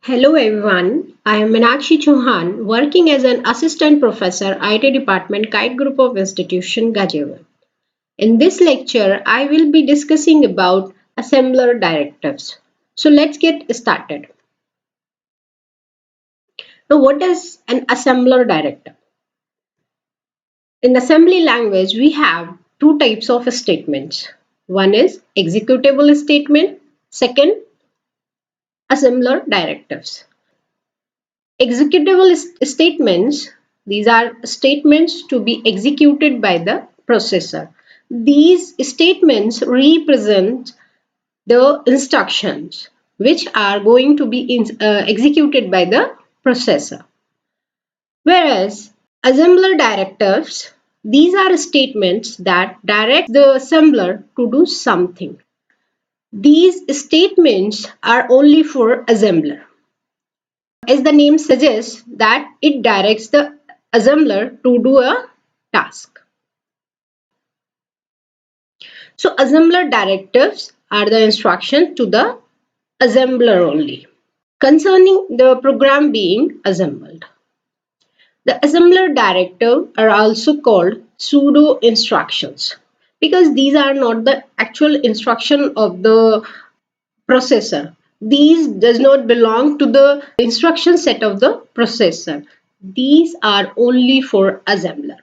Hello everyone, I am Minakshi working as an assistant professor IT department KIET group of institution Gajiwala. In this lecture, I will be discussing about assembler directives. So let's get started. Now what is an assembler directive? In assembly language, we have two types of statements. One is executable statement, second assembler directives. Executable statements, these are statements to be executed by the processor. These statements represent the instructions which are going to be executed by the processor. Whereas assembler directives, these are statements that direct the assembler to do something. These statements are only for assembler. As the name suggests, that it directs the assembler to do a task. So assembler directives are the instructions to the assembler only concerning the program being assembled. The assembler directive are also called pseudo instructions because these are not the actual instruction of the processor. These does not belong to the instruction set of the processor. These are only for assembler.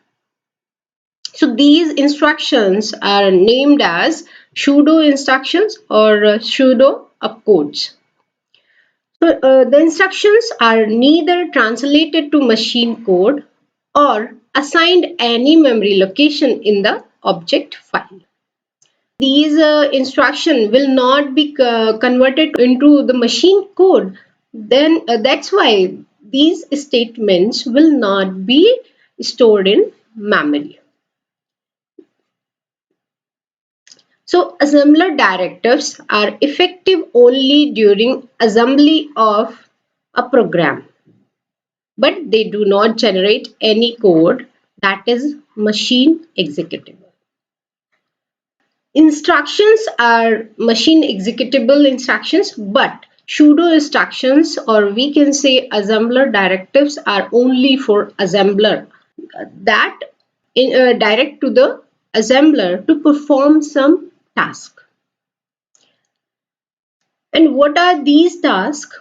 So these instructions are named as pseudo instructions or pseudo opcodes. So the instructions are neither translated to machine code or assigned any memory location in the object file. These instruction will not be converted into the machine code, then that's why these statements will not be stored in memory. So assembler directives are effective only during assembly of a program, but they do not generate any code that is machine executable. Instructions are machine executable instructions, but pseudo instructions, or we can say assembler directives, are only for assembler that direct to the assembler to perform some task. And what are these tasks?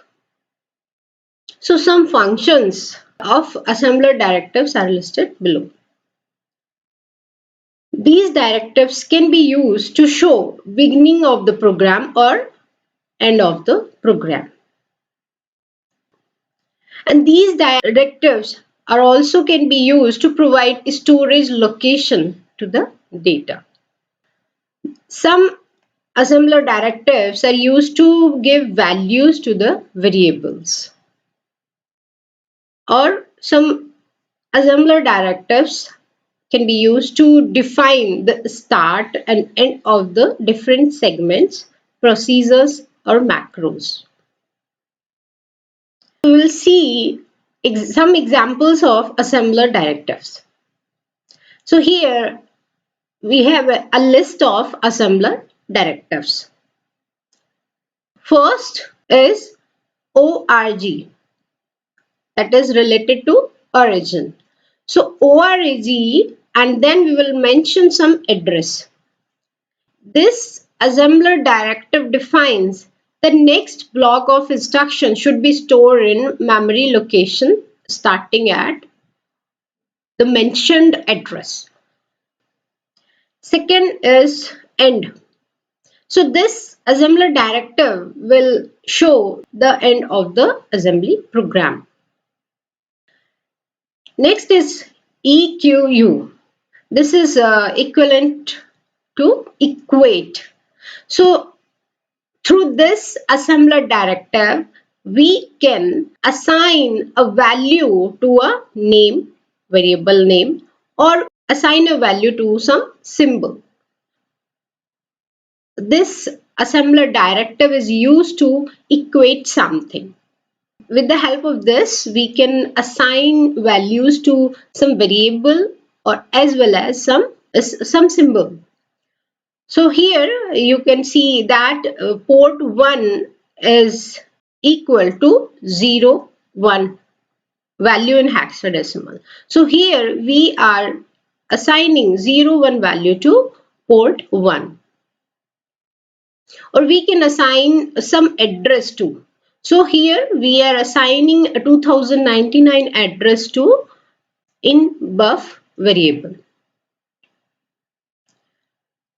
So some functions of assembler directives are listed below. These directives can be used to show beginning of the program or end of the program. And these directives are also can be used to provide storage location to the data. Some assembler directives are used to give values to the variables, or some assembler directives can be used to define the start and end of the different segments, procedures, or macros. We will see some examples of assembler directives. So here we have a list of assembler directives. First is ORG, that is related to origin. So ORG, and then we will mention some address. This assembler directive defines the next block of instruction should be stored in memory location starting at the mentioned address. Second is end. So this assembler directive will show the end of the assembly program. Next is EQU. This is equivalent to equate. So through this assembler directive, we can assign a value to a name, variable name, or assign a value to some symbol. This assembler directive is used to equate something. With the help of this, we can assign values to some variable or as well as some symbol. So here you can see that port 1 is equal to 0, 1 value in hexadecimal. So here we are assigning 0, 1 value to port 1. Or we can assign some address to. So here we are assigning a 2099 address to in buff variable.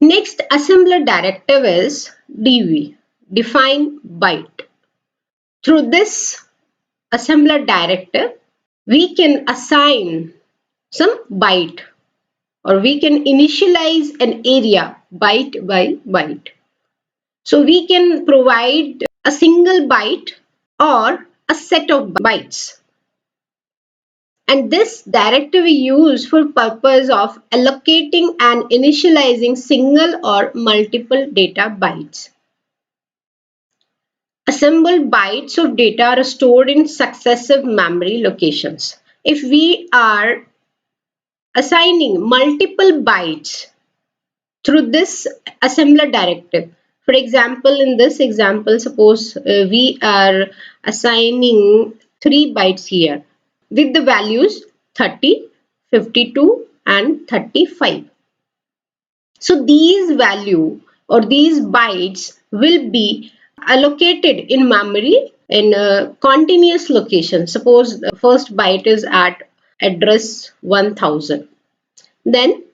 Next assembler directive is dv, define byte. Through this assembler directive, we can assign some byte, or we can initialize an area byte by byte. So we can provide a single byte or a set of bytes. And this directive we use for purpose of allocating and initializing single or multiple data bytes. Assembled bytes of data are stored in successive memory locations. If we are assigning multiple bytes through this assembler directive, for example, in this example, suppose we are assigning 3 bytes here with the values 30, 52 and 35. So these value or these bytes will be allocated in memory in a continuous location. Suppose the first byte is at address 1000. Then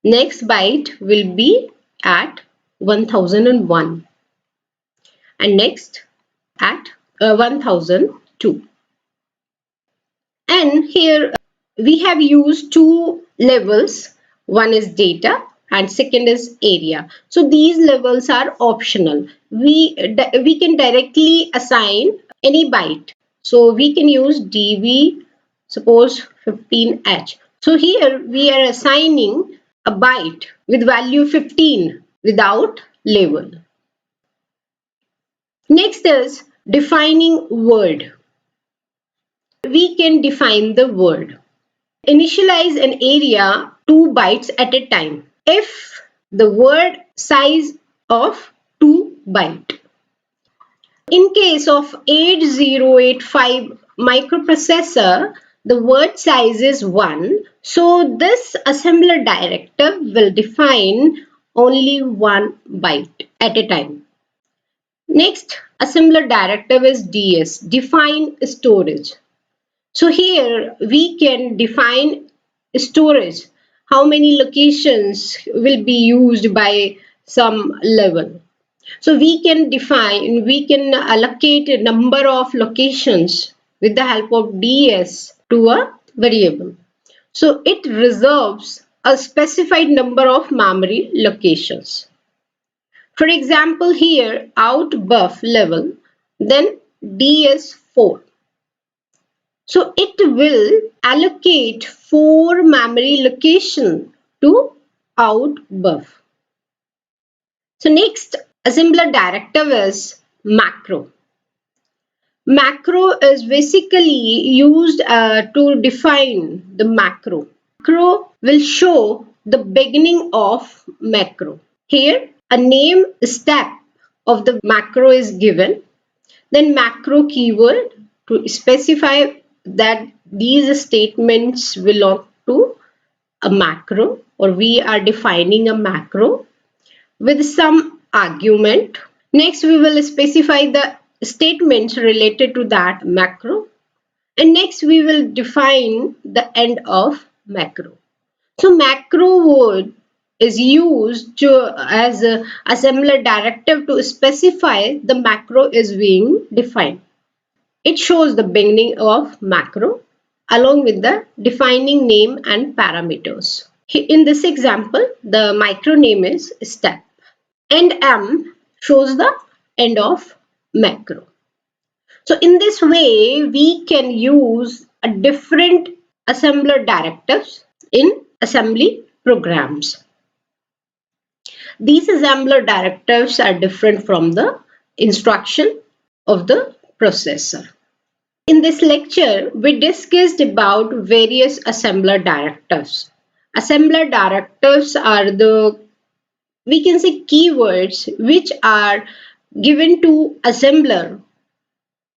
next byte will be at 1001 and next at 1002. And here we have used two levels. One is data and second is area. So these levels are optional. We can directly assign any byte. So we can use dv, suppose 15h. So here we are assigning a byte with value 15 without label. Next is defining word. We can define the word. Initialize an area 2 bytes at a time if the word size of 2 byte. In case of 8085 microprocessor, the word size is 1. So this assembler directive will define only 1 byte at a time. Next assembler directive is ds, define storage. So here we can define storage, how many locations will be used by some level. So we can allocate a number of locations with the help of ds to a variable. So it reserves a specified number of memory locations. For example, here out buff level, then ds4. So it will allocate 4 memory locations to out buff. So next assembler directive is macro. Macro is basically used to define the macro. Macro will show the beginning of macro. Here a name step of the macro is given. Then macro keyword to specify that these statements belong to a macro, or we are defining a macro with some argument. Next we will specify the statements related to that macro, and next we will define the end of macro. So macro word is used as a assembler directive to specify the macro is being defined. It shows the beginning of macro along with the defining name and parameters. In this example, the macro name is step, and M shows the end of macro. So in this way, we can use a different assembler directives in assembly programs. These assembler directives are different from the instruction of the processor. In this lecture, we discussed about various assembler directives. Assembler directives are the, we can say, keywords which are given to assembler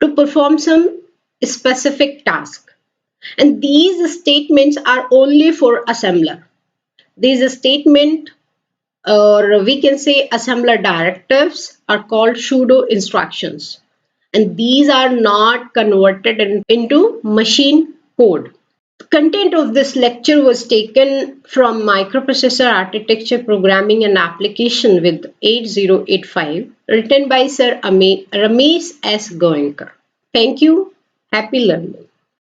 to perform some specific task. And these statements are only for assembler. These statement, or we can say assembler directives, are called pseudo instructions. And these are not converted into machine code. Content of this lecture was taken from Microprocessor Architecture Programming and Application with 8085, written by Sir Ramesh S. Goenka. Thank you. Happy learning.